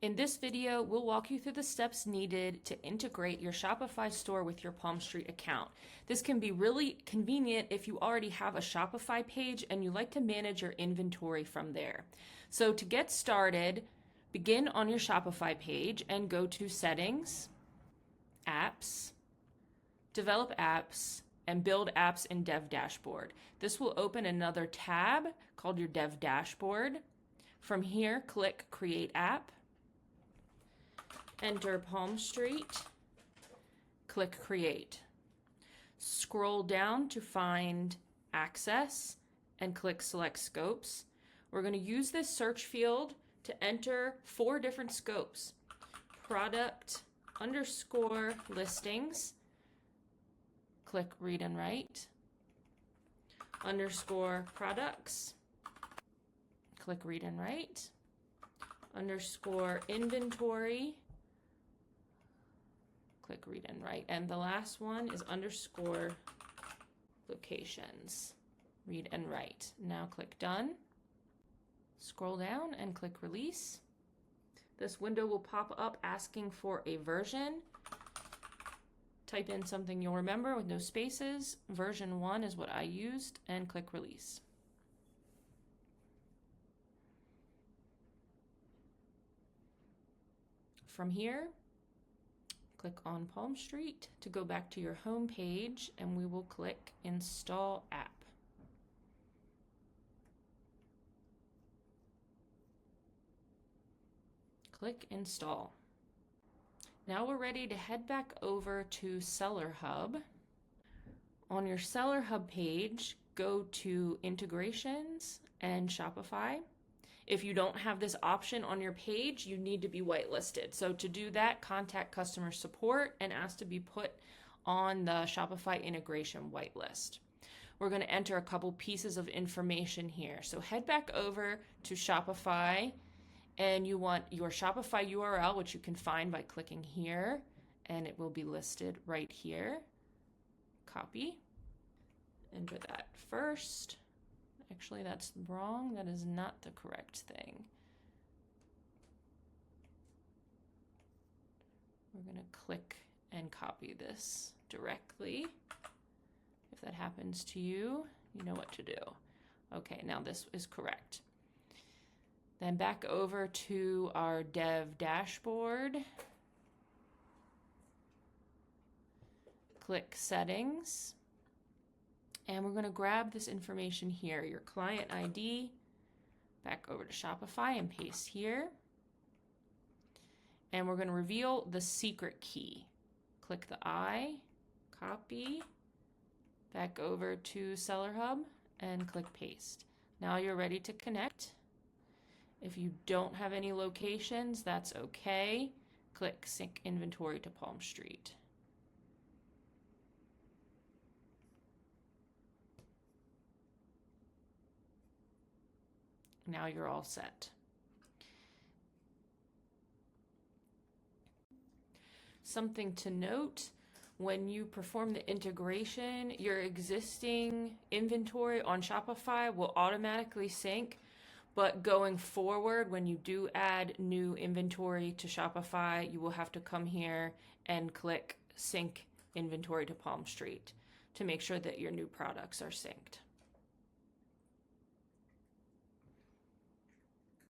In this video, we'll walk you through the steps needed to integrate your Shopify store with your Palm Street account. This can be really convenient if you already have a Shopify page and you like to manage your inventory from there. So to get started, begin on your Shopify page and go to Settings, Apps, Develop Apps, and Build Apps in Dev Dashboard. This will open another tab called your Dev Dashboard. From here, click Create App. Enter Palm Street, click Create. Scroll down to find Access and click Select Scopes. We're going to use this search field to enter 4 different scopes. Product underscore listings, click Read and Write. Underscore products, click Read and Write. Underscore inventory, click Read and Write. And the last one is underscore locations, Read and Write. Now click Done. Scroll down and click Release. This window will pop up asking for a version. Type in something you'll remember with no spaces. Version 1 is what I used, and click Release. From here, click on Palm Street to go back to your home page, and we will click Install App. Click Install. Now we're ready to head back over to Seller Hub. On your Seller Hub page, go to Integrations and Shopify. If you don't have this option on your page, you need to be whitelisted. So to do that, contact customer support and ask to be put on the Shopify integration whitelist. We're going to enter a couple pieces of information here. So head back over to Shopify, and you want your Shopify URL, which you can find by clicking here, and it will be listed right here. Copy. Enter that first. Actually, that's wrong. That is not the correct thing. We're going to click and copy this directly. If that happens to you, you know what to do. Okay, now this is correct. Then back over to our Dev Dashboard. Click Settings. And we're going to grab this information here, your client ID, back over to Shopify and paste here. And we're going to reveal the secret key. Click the I, copy, back over to Seller Hub, and click Paste. Now you're ready to connect. If you don't have any locations, that's okay. Click Sync Inventory to Palm Street. Now you're all set. Something to note, when you perform the integration, your existing inventory on Shopify will automatically sync, but going forward, when you do add new inventory to Shopify, you will have to come here and click Sync Inventory to Palm Street to make sure that your new products are synced.